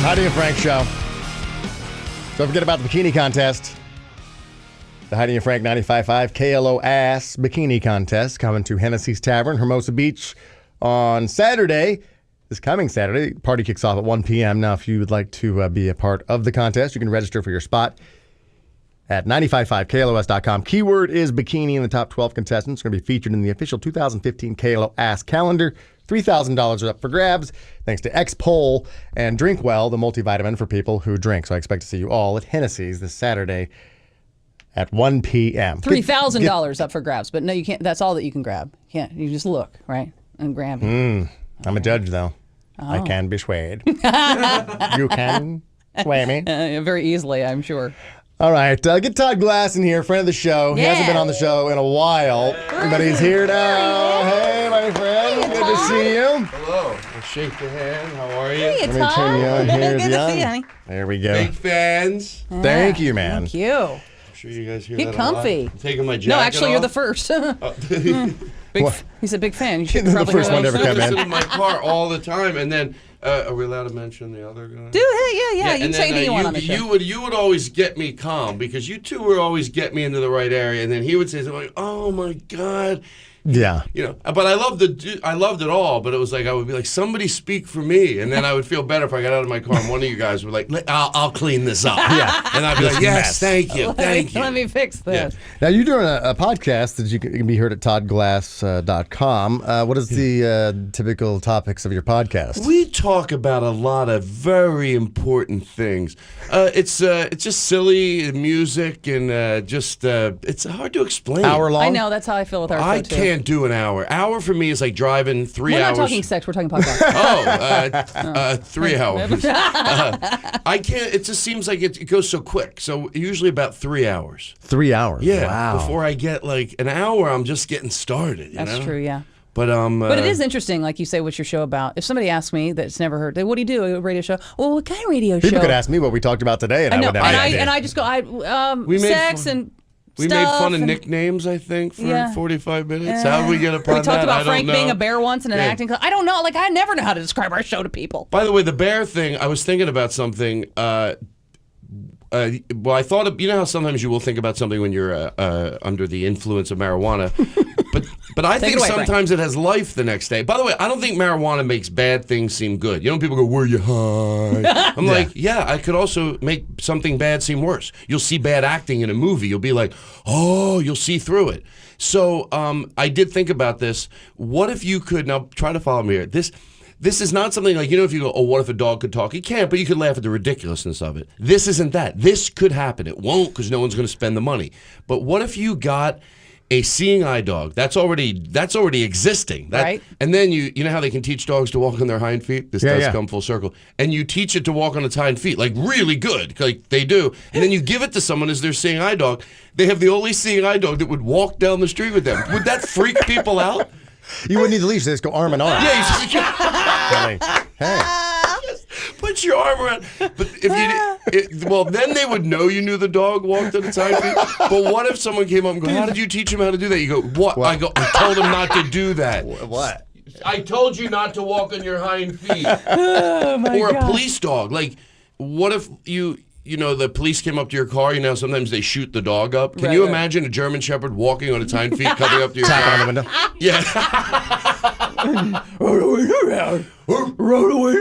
Heidi and Frank show. Don't forget about the bikini contest. The Heidi and Frank 95.5 KLO Ass Bikini Contest coming to Hennessy's Tavern, Hermosa Beach on Saturday. This coming Saturday. Party kicks off at 1 p.m. Now, if you would like to be a part of the contest, you can register for your spot at 955KLOS.com. Keyword is bikini, and the top 12 contestants are going to be featured in the official 2015 KLO Ass calendar. $3,000 are up for grabs, thanks to X-Pol and Drink Well, the multivitamin for people who drink. So I expect to see you all at Hennessy's this Saturday at 1 p.m. $3,000 up for grabs, but no, you can't. That's all that you can grab. You just look, right, and grab it. I'm a judge, though. I can be swayed. You can sway me. Very easily, I'm sure. All right, get Todd Glass in here, friend of the show. He hasn't been on the show in a while, but he's here now. Hey, my friend. Good to see you. Hello. I'll shake your hand. How are you? Hey, Let me turn you on here. Good to see you, honey. There we go. Big fans. Thank you, man. Thank you. I'm sure you guys hear Get that comfy. a lot. I'm taking my jacket No, actually, you're the off. first. He's a big fan. You should The probably first know one to that. ever come I in. sit in my car all the time, and then are we allowed to mention the other guy? Dude, hey, yeah. You can say anything you want on the show. You would always get me calm because you two would always get me into the right area, and then he would say something like, "Oh my God." Yeah. You know, but I loved it all. But it was like I would be like, somebody speak for me, and then I would feel better if I got out of my car and one of you guys were like, I'll clean this up. Yeah. And I'd be like, yes, thank you, Let me fix this. Now, you're doing a podcast that you can be heard at toddglass.com. What is the typical topics of your podcast? We talk about a lot of very important things. It's just silly music and it's hard to explain. Hour long? I know, that's how I feel with our show, I too. can't do an hour. Hour for me is like driving 3 We're hours. not talking sex, we're talking podcast. 3 hours. I can't. It just seems like it goes so quick. So usually about 3 hours. 3 hours. Yeah. Wow. Before I get like an hour, I'm just getting started. You That's know? true, yeah. But it is interesting, like you say, what's your show about? If somebody asks me that's never heard, what do you do? A radio show? Well, what kind of radio show? People could ask me what we talked about today, and I would have no idea. And I just go, sex and we stuff. made fun of and nicknames, I think, for Yeah. 45 minutes. How did we get upon that? We talked about I Frank don't know. being a bear once in an acting class. I don't know. Like, I never know how to describe our show to people. By the way, the bear thing, I was thinking about something. Well, I thought of, you know how sometimes you will think about something when you're under the influence of marijuana, but I think sometimes it has life the next day. By the way, I don't think marijuana makes bad things seem good. You know, people go, "Were you high?" I'm like, yeah, I could also make something bad seem worse. You'll see bad acting in a movie. You'll be like, oh, you'll see through it. So I did think about this. What if you could, now try to follow me here. This is not something like, you know, if you go, oh, what if a dog could talk? He can't, but you could laugh at the ridiculousness of it. This isn't that. This could happen. It won't because no one's going to spend the money. But what if you got a seeing eye dog? That's already existing. Right. And then you know how they can teach dogs to walk on their hind feet? This does come full circle. And you teach it to walk on its hind feet, like really good, like they do. And then you give it to someone as their seeing eye dog. They have the only seeing eye dog that would walk down the street with them. Would that freak people out? You wouldn't need the leash. They just go arm in arm. Yeah, you just Hey. put your arm around. But if well, then they would know you knew the dog walked on its hind feet. But what if someone came up and go, "How did you teach him how to do that?" You go, "What?" I go, "I told him not to do that." What? I told you not to walk on your hind feet. Oh, my Or God. a police dog. Like, what if you know, the police came up to your car, you know, sometimes they shoot the dog up. Can you imagine a German Shepherd walking on its hind feet, coming up to your car? Tapping on the window. Yeah. Run away.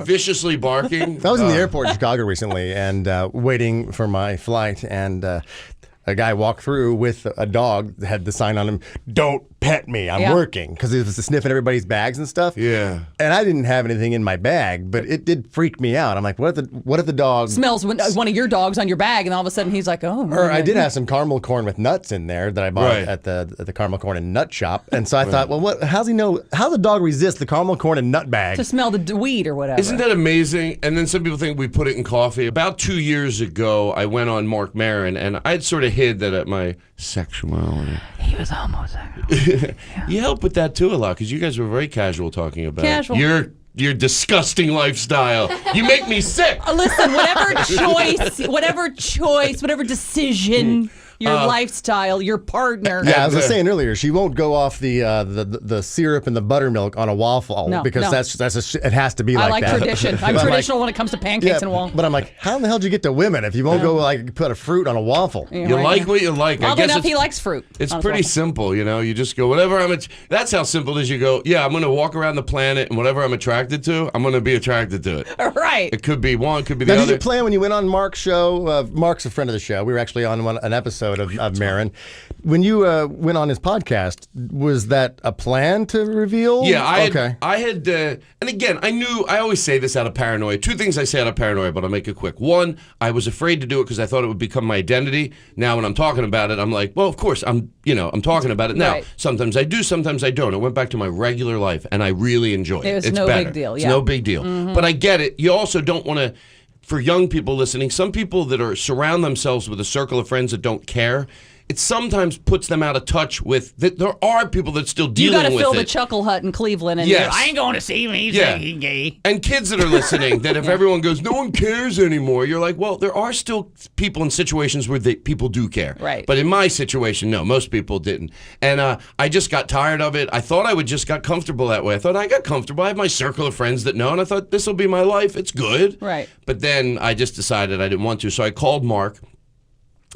Viciously barking. I was in the airport in Chicago recently and waiting for my flight, and a guy walked through with a dog that had the sign on him, "Don't pet me, I'm working," because he was sniffing everybody's bags and stuff. Yeah. And I didn't have anything in my bag, but it did freak me out. I'm like, what if the dog Smells one of your dogs on your bag, and all of a sudden he's like, oh. Or I did have some caramel corn with nuts in there that I bought at the caramel corn and nut shop, and so I thought, well, how's the dog resist the caramel corn and nut bag? To smell the weed or whatever. Isn't that amazing? And then some people think we put it in coffee. About 2 years ago, I went on Mark Maron, and I had sort of hid that at my sexuality. He was homosexual. You help with that too a lot because you guys were very casual talking about Casual. your disgusting lifestyle. You make me sick. Listen, whatever choice, whatever decision your lifestyle, your partner. Yeah, as I was saying earlier, she won't go off the syrup and the buttermilk on a waffle because it has to be like that. I like tradition. I'm traditional when it comes to pancakes and waffles. But I'm like, how in the hell did you get to women if you won't go like put a fruit on a waffle? Yeah, you like what you like. Well, I guess he likes fruit. It's pretty simple, you know. You just go whatever that's how simple it is. You go, yeah, I'm going to walk around the planet and whatever I'm attracted to, I'm going to be attracted to it. Right. It could be one, could be the other. Did you plan when you went on Mark's show? Mark's a friend of the show. We were actually on an episode of Marin. When you went on his podcast, was that a plan to reveal? Yeah, I had, and again, I always say this out of paranoia. Two things I say out of paranoia, but I'll make it quick. One, I was afraid to do it because I thought it would become my identity. Now, when I'm talking about it, I'm like, well, of course, I'm talking about it now. Right. Sometimes I do, sometimes I don't. I went back to my regular life, and I really enjoy it. It's no better. big deal. It's no big deal. Mm-hmm. But I get it. You also don't want to, for young people listening, some people that surround themselves with a circle of friends that don't care, it sometimes puts them out of touch with that. There are people that still dealing with it. You got to fill the Chuckle Hut in Cleveland, and I ain't going to see him. He's gay. And kids that are listening, that if everyone goes, no one cares anymore, you're like, well, there are still people in situations where people do care. Right. But in my situation, no, most people didn't. And I just got tired of it. I thought I would just got comfortable that way. I thought I got comfortable. I have my circle of friends that know, and I thought this will be my life. It's good. Right. But then I just decided I didn't want to, so I called Mark.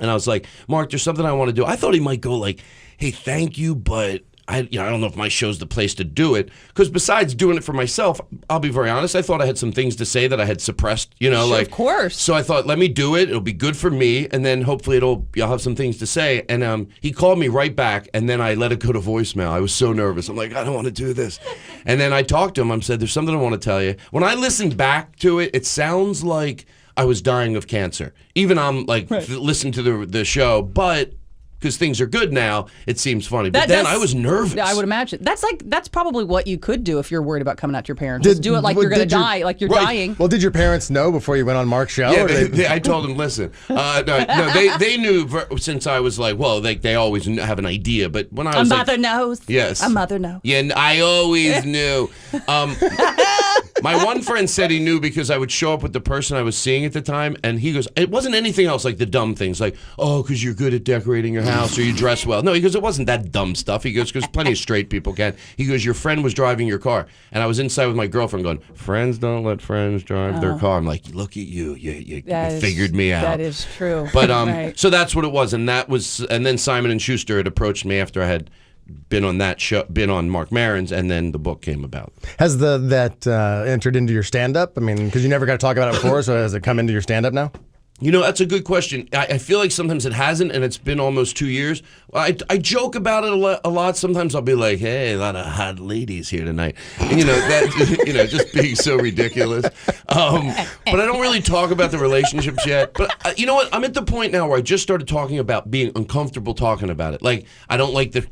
And I was like, Mark, there's something I want to do. I thought he might go like, hey, thank you, but I don't know if my show's the place to do it. Because besides doing it for myself, I'll be very honest, I thought I had some things to say that I had suppressed, Sure, of course. So I thought, let me do it. It'll be good for me. And then hopefully I'll have some things to say. And he called me right back, and then I let it go to voicemail. I was so nervous. I'm like, I don't want to do this. And then I talked to him. I said, there's something I want to tell you. When I listened back to it, it sounds like I was dying of cancer. Even I'm like, listen to the show, but because things are good now, it seems funny. But then I was nervous. I would imagine. That's probably what you could do if you're worried about coming out to your parents. Just do it like you're going to die, like you're dying. Well, did your parents know before you went on Mark's show? Yeah, I told them, listen. No, they knew since I was like, well, they always have an idea. But when I was mother knows. Yes. A mother knows. Yeah, I always knew. My one friend said he knew because I would show up with the person I was seeing at the time, and he goes, it wasn't anything else like the dumb things, like, oh, because you're good at decorating your house or you dress well. No, he goes, it wasn't that dumb stuff. He goes, because plenty of straight people can. He goes, your friend was driving your car. And I was inside with my girlfriend going, friends don't let friends drive their car. I'm like, look at you. You figured me out. That is true. But so that's what it was. And then Simon & Schuster had approached me after I had been on that show, been on Mark Maron's, and then the book came about. Has that entered into your stand-up? I mean, because you never got to talk about it before, so has it come into your stand-up now? You know, that's a good question. I feel like sometimes it hasn't, and it's been almost 2 years. I joke about it a lot. Sometimes I'll be like, hey, a lot of hot ladies here tonight. And, that, just being so ridiculous. But I don't really talk about the relationships yet. But you know what? I'm at the point now where I just started talking about being uncomfortable talking about it. Like, I don't like the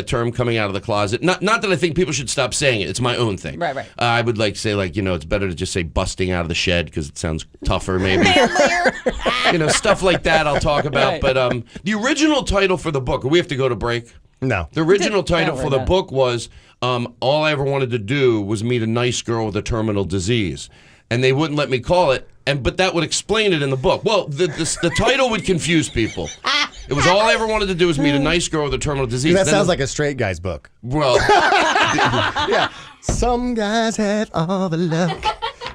term coming out of the closet. Not that I think people should stop saying it. It's my own thing. Right. I would like to say, it's better to just say busting out of the shed because it sounds tougher, maybe. Stuff like that I'll talk about. Right. But the original title for the book, we have to go to break? No. The original title for the book was, all I ever wanted to do was meet a nice girl with a terminal disease. And they wouldn't let me call it, but that would explain it in the book. Well, the title would confuse people. It was all I ever wanted to do was meet a nice girl with a terminal disease. That sounds like a straight guy's book. Well, yeah. Some guys have all the luck.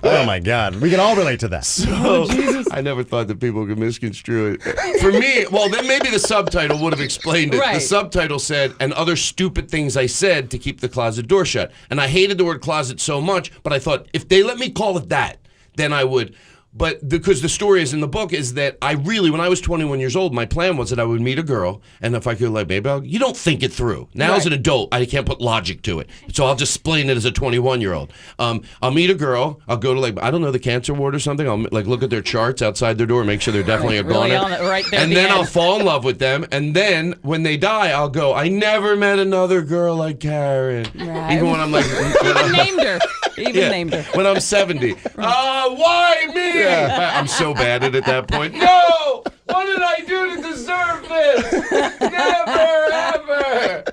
Oh my God, we can all relate to that. So, I never thought that people could misconstrue it. For me, well, then maybe the subtitle would have explained it. Right. The subtitle said, and other stupid things I said to keep the closet door shut. And I hated the word closet so much, but I thought, if they let me call it that, then I would. But because the story is in the book is that when I was 21 years old, my plan was that I would meet a girl, and if I could, you don't think it through. Now as an adult, I can't put logic to it. So I'll just explain it as a 21-year-old. I'll meet a girl. I'll go to I don't know, the cancer ward or something. I'll look at their charts outside their door, make sure they're definitely a goner. Right there and then I'll fall in love with them. And then when they die, I'll go, I never met another girl like Karen. Right. Even when I'm like, even named her. Named her. When I'm 70. Why me? Yeah. I'm so bad at that point. No! What did I do to deserve this? Never, ever.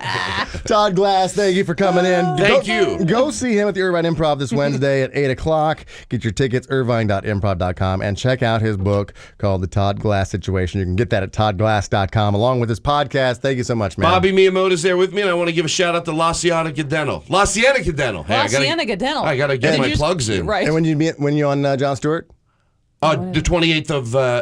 Todd Glass, thank you for coming in. Thank you. Go see him at the Irvine Improv this Wednesday at 8 o'clock. Get your tickets, irvine.improv.com, and check out his book called The Todd Glass Situation. You can get that at toddglass.com along with his podcast. Thank you so much, man. Bobby Miyamoto's there with me, and I want to give a shout out to La Cienega Dental. La Cienega Dental. Hey, La Cienega Dental. I got to get my plugs in. Right. And when you on Jon Stewart? The 28th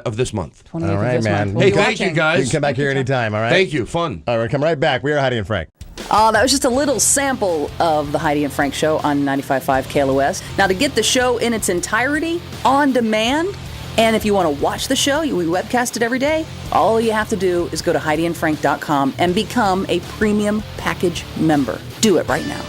of this month. 28th All right, of this man. month. We'll Hey, be thank you, watching. guys. You can come back here anytime, all right? Thank you. Fun. All right, come right back. We are Heidi and Frank. That was just a little sample of the Heidi and Frank show on 95.5 KLOS. Now, to get the show in its entirety, on demand, and if you want to watch the show, we webcast it every day, all you have to do is go to HeidiandFrank.com and become a premium package member. Do it right now.